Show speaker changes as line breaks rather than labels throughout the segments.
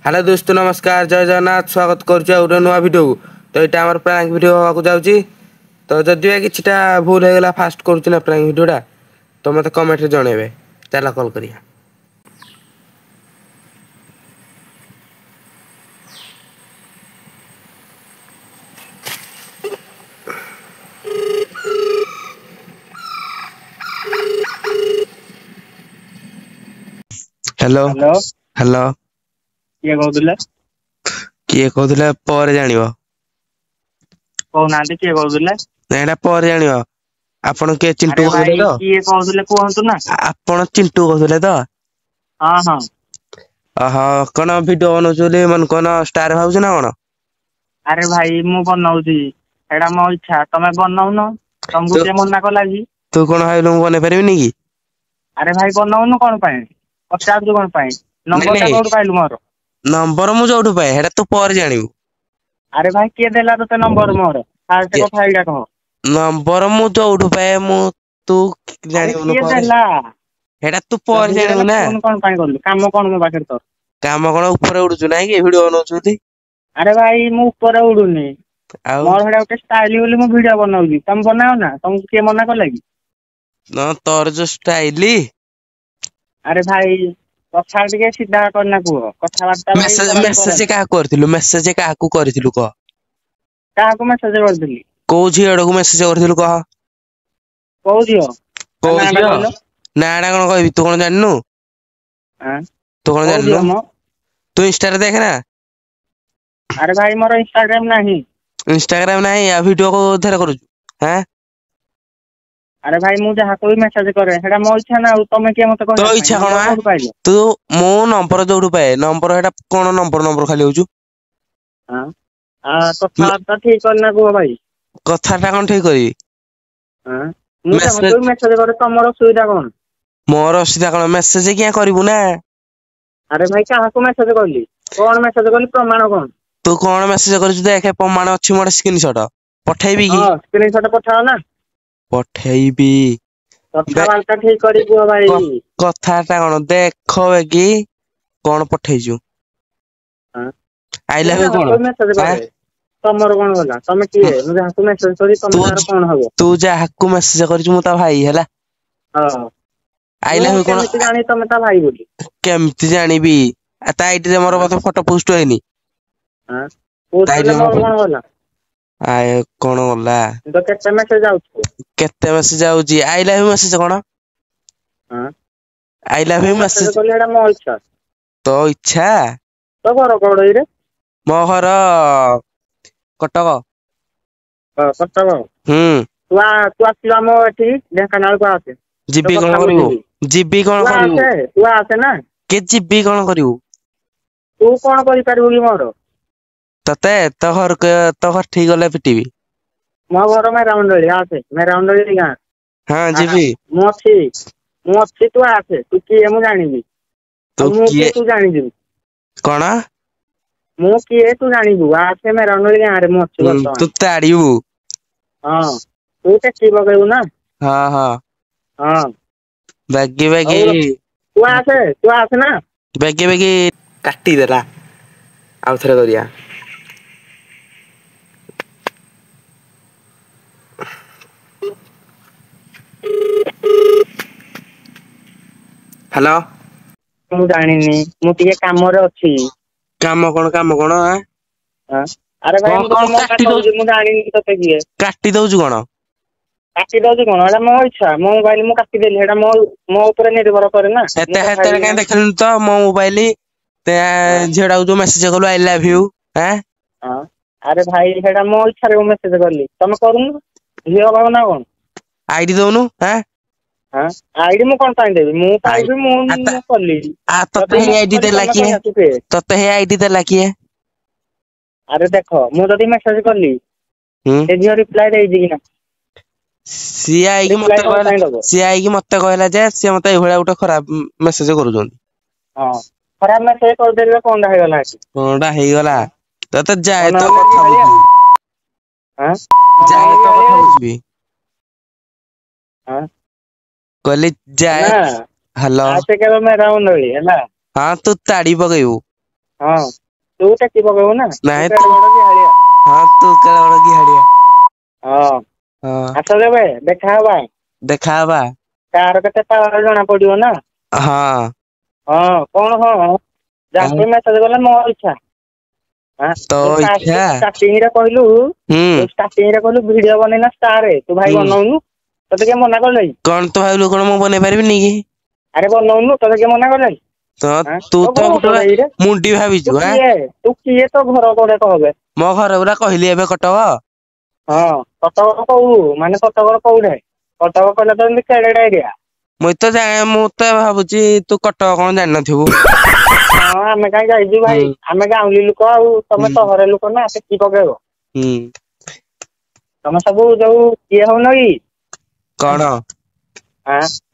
Hello दोस्तों नमस्कार जय जगन्नाथ स्वागत करुँ नुआ भिडियो तो यहाँ आम प्रांक भिड हाँ जाऊँगी तो जदि किटा भूल हो गला फास्ट करुँच प्रांक भिडियोटा तो मत कमेंट जनइबे चल कल करिया। हेलो
हेलो
हेलो
किए कहूले
किए कहूले पर जानिबो
कहूना किए कहूले
ना पर जानिबो आपण के चिंटू
अरे
कहूले
भाई
तो
किए कहूले कहंतु ना
आपण चिंटू कहूले तो
हां हां
ओहो कोन वीडियो बनौछले मन कोन स्टार हाउस ना कोन।
अरे भाई मु बनाउजी एडा मो इच्छा तमे बनाउनो तुमको के मना कला जी
तू कोन हाइलु बने परबिनी की।
अरे भाई बनाउनो कोन पाए पचास कोन पाए नंबर ता कोड पाइलु मोर
नंबर मु जोठु पाए हेडा तू पर जानिबु।
अरे भाई के देला तो नंबर मोर फास्ट को फाइडा कह
नंबर मु जोठु पाए मु तू
अरे
जानिबु
के
पर
देला
हेडा तू पर जानिबु ना
फोन कोन पाए करलु काम कोन मो बाकर तो
काम कोन ऊपर उडुचु नाही की वीडियो बनौछुती।
अरे भाई मु ऊपर उडुनी मोर हेडा उते स्टाइल बोली मु वीडियो बनाउजी तुम बनाओ ना तुमको के मना कला की
ना तोर जो स्टाइली
अरे भाई कथा टिके सीधा करना कुह कथाबार्ता
मेसेज का करथिलु मेसेज का को करथिलु कह
काहाको मेसेज करथिली
को झियड़ को मेसेज करथिलु कह
को दियो
को झियो नाडा कोन कहबी तू कोन जाननु
हां
तू कोन जाननु तू इंस्टा रे देख ना।
अरे भाई मोर इंस्टाग्राम नहीं
या वीडियो को धर करू हैं।
अरे भाई मु जहा कोई मेसेज करे हेडा मो इच्छा ना तमे के मते
तो इच्छा कोन तू मो नंबर जोडू पाए नंबर हेडा कोन नंबर खाली होजु
हां कथा ठीक करना को भाई
कथाटा कोन ठीक करी
हां मु जहा कोई मेसेज करे तमरो सुविधा कोन
मोर असुविधा कोन मेसेज क्या करिवु ना।
अरे भाई काहाको मेसेज करली कोन मेसेज करली प्रमाण कोन
तू कोन मेसेज करछु देख प्रमाण अछि मोर स्क्रीनशॉट पठाइबी की
हां स्क्रीनशॉट पठाओ ना
पठाइबी
कथा वार्ता ठीक करी को भाई
कथाटा कोन देखबे की कोन पठाइजु
हां
I love you cone
message करे तमरो कोन होला तमे किए मु जहा को मेसेज करी तमरो कोन हबो
तू जहा को मेसेज करछु मु ता भाई हैला
हां
आई लव यू कोन
केमिति जानी तमे ता भाई बोली
केमिति जानिबी ता आईडी रे मोर बस फोटो पोस्ट होइनी
हां पोस्ट रे मोर कोन होला
आय कोन होला
तो केते मेसेज
आउची आई लव यू मेसेज कोन
हां
आई लव यू मेसेज
कोले एडा मो इच्छा
तो इच्छा
तो घर कोडई रे
मो घर कटक
कटक तू आसिला मो एठी ढेंकानाल को आसे
जीबी कोन करिवु जीबी कोन करिवु
तू आसे ना
के जीबी कोन करिवु
तू कोन करि परबु की मोर
तते तो घर ठीक गले पिटीबी
मो घर में राउंडली आसे मैं राउंडली गां
हां जीबी
मो अच्छी तू आसे तू की मु जानिबी तू जानिबी
कोन
मु की तू जानिबू आसे मैं राउंडली गां रे मो अच्छी बर्तमान
तू ताड़ीबू
हां तू टेक्सी बगैबू ना
हां हां
हां
बैगी
तू आसे ना
बैगी काटी देला आउ थरे करिया। हेलो
मु जानिनी मु टिके काम रे अछि
काम कोन
हां अरे भाई मु काटी दउजी मु जानिनी तते किए
काटी दउजु कोन
काटी दउजी कोन एडा मो इच्छा मो मोबाइल मु काटी देली एडा मो ऊपर निर्भर करे ना
एते काई देखलु तो मो मोबाइल ते झेडा जो मेसेज करलु आई लव यू हैं
हां अरे भाई हेडा मो इच्छा रे मेसेज करली तमे करूनु हियो बाबा ना कोन
आईडी दोनु हैं
हां आईडी मु कोन पाइन देबी मु पाइबी मु करली
आ तते हे आईडी देला किए तते हे आईडी देला किए
अरे देखो मु जदी मेसेज करली ए जियो रिप्लाई देई दिना
सीआई की मते कहला जे से मते एभळा उठा खराब मेसेज करू जोन
हां खराब मेसेज कर देले कोनडा हे गला
तते जाए तो कथा बुझी
हां
जाए तो कथा बुझबी
हां
कहली जाए हेलो
आसे के मैं राउंडली हैला
हां तू ताड़ी पगैबू
ହଁ ତୁ ଟେକି ପକେଇବୁ ନା
ନାଇଁ
ତୁ କେଡେ ବଡ ଜିହାଳିଆ।
ହଁ ତୁ କେଡେ ବଡ ଗିହାଳିଆ।
ହଁ
ହଁ
ଆସ କେବେ ଦେଖା ହବା।
ଦେଖା ହବା।
କାର କେତେ ପାୱାର ଜଣା ପଡିବ ନା।
ହଁ
ହଁ କଣ ହଁ
ଆଉ
ଯାହାକୁ ମେସେଜ କଲେ ମୋ ଇଚ୍ଛା।
ତୋ
ତୁ
ଇଚ୍ଛା।
ଷ୍ଟାର୍ଟିଂରେ କହିଲୁ
ହୁଁ
ଭିଡିଓ ବନେଇନା ଷ୍ଟାରେ ତୁ ଭାଇ
ହୁଁ
ବନଉନୁ ତତେ କିଏ ମନା କଲା କି?
କଣ ତୁ ଭାବିଲୁ କଣ ମୁଁ ବନେଇ ପାରିବିନି କି?
ଆରେ ବନଉନୁ ତତେ କିଏ ମନା କଲା କି?
ତୁ
ତୋ
ତ
ଘର
ଗୋଟେ
କୋଉଠେ କିରେ?
ମୁଣ୍ଡି ଭାବିଛୁ ଆଁ
ତୁ କିଏ ତୋ ଘର କୋଉଠେ କହ ବେ?
ମୋ ଘର ପୁରା କହିଲି ଏବେ କଟକ।
ହଁ କଟକ କୋଉ ମାନେ କଟକର କୋଉଠେ କଟକ କହିଲେ ତ ଏମିତି କେଡେଟେ ଏରିଆ।
ମୁଁ ତ ଭାବୁଛି ତୁ କଟକ କଣ ଜାଣିନଥିବୁ।
ହଁ ଆମେ କାହିଁ ଯାଇଛୁ
ହୁଁ
ଭାଇ ଆମେ ଗାଉଁଲି ଲୋକ ଆଉ ତମେ
ହୁଁ
ସହର ଲୋକ ନା ଟେକି ପକେଇବ।
ହୁଁ।
ତମେ ସବୁ ଯୋଉ ଇଏ ହଉନ କି?
କଣ?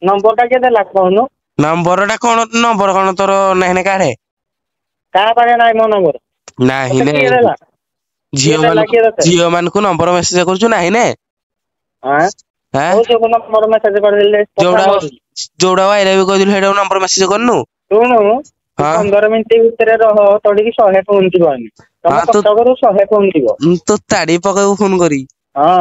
ନମ୍ବର ଟା କିଏ ଦେଲା କହୁନୁ?
ନମ୍ବର ଟା କଣ ନମ୍ବର କଣ ତୋର ନାହିଁ ନା କାର୍ଡେ?
କାହା ପାଖେ ନାହିଁ ମୋ ନମ୍ବର
ନାହିଁ
ତତେ
ନେ
କିଏ ଦେଲା? କିଏ ଦେଲା କିଏ ତତେ?
ଝିଅ ମାନଙ୍କୁ ନମ୍ବର ମେସେଜ କରୁଛୁ ନାହିଁ ନେ? ଆଁ
କୋଉ ଝିଅକୁ ନମ୍ବର ମେସେଜ କରିଦେଲେ କଥା
ଯୋଉଟା
ହଉନୁ କି?
ଯୋଉଟା ଆଇ ଲଭ୍ ୟୁ କହିଥିଲୁ ସେଇଟାକୁ ନମ୍ବର ମେସେଜ କରିନୁ?
ଶୁଣୁ ତୁ
ହଁ
15 ମିନିଟ୍ ଭିତରେ ରହ ତୋଠିକି 100 ଫୋନ୍ ଯିବ ଏଇନେ।
ହଁ
ତମ
ତୁ
କଟକରୁ 100 ଫୋନ୍ ଯିବ।
ତୁ ତାଡି ପକେଇବୁ ଫୋନ କରି
ହଁ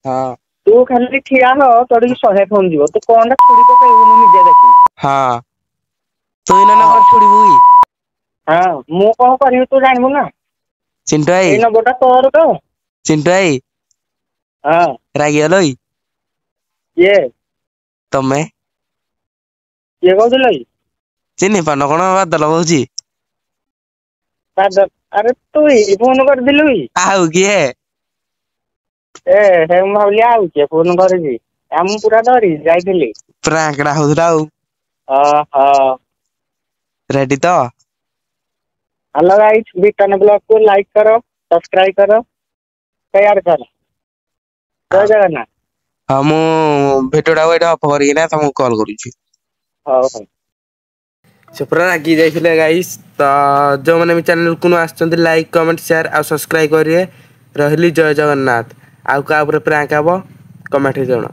ହଁ।
ତୁ ଖାଲି ଠିଆ ହ ତୋଠିକି 100 ଫୋନ୍ ଯିବ ତୁ କଣ ଟା ଥୋଡି ପକେଇବୁ ମୁଁ ନିଜେ ଦେଖିବି।
ହଁ ତୁ ଏଇନା
ହଁ
କଣ ଥୋଡିବୁ କି?
ହଁ ମୁଁ କଣ କରିବି ତୁ ଜାଣିବୁ ନା
ଚିଣ୍ଟୁ ଭାଇ
ଏଇ ନମ୍ବର ଟା ତୋର ତ?
ଚିଣ୍ଟୁ ଭାଇ
ହଁ
ରାଗିଗଲ କି?
କିଏ?
ତମେ।
କିଏ କହୁଥିଲ କି?
ଚିହ୍ନି ପାରୁନ କଣ ବାଦଲ କହୁଛି।
ଆରେ ତୁଇ ଫୋନ କରିଥିଲୁ କି?
ଆଉ କିଏ?
ହେ ମୁଁ ଭାବିଲି ଆଉ କିଏ ଫୋନ କରିଛି ମୁଁ ପୁରା ଡରି ଯାଇଥିଲି।
ପ୍ରାଙ୍କଟା ହଉଥିଲା ଆଉ
ଓହୋ।
ରେଡି ତ?
ହାଲୋ ଗାଇସ୍ ବିଟନ ବ୍ଲଗ କୁ ଲାଇକ୍ କର ସବସ୍କ୍ରାଇବ କର ସେୟାର କର। ଜୟ ଜଗନ୍ନାଥ।
ହଁ ମୁଁ ଭିଡିଓ ଟାକୁ ଏଇଠି ଅଫ୍ କରିକିନା ତମକୁ କଲ୍ କରୁଛି।
ହଉ ହଉ।
ସେ ପୁରା ରାଗି ଯାଇଥିଲେ ଗାଇସ୍ ତ ଯୋଉମାନେ ବି ଚ୍ୟାନେଲକୁ ନୂଆ ଆସିଛନ୍ତି ଲାଇକ୍ କମେଣ୍ଟ ସେୟାର ଆଉ ସବସ୍କ୍ରାଇବ କରିବେ। ରହିଲି ଜୟ ଜଗନ୍ନାଥ ଆଉ କାହା ଉପରେ ପ୍ରାଙ୍କ ହବ କମେଣ୍ଟରେ ଜଣାଅ।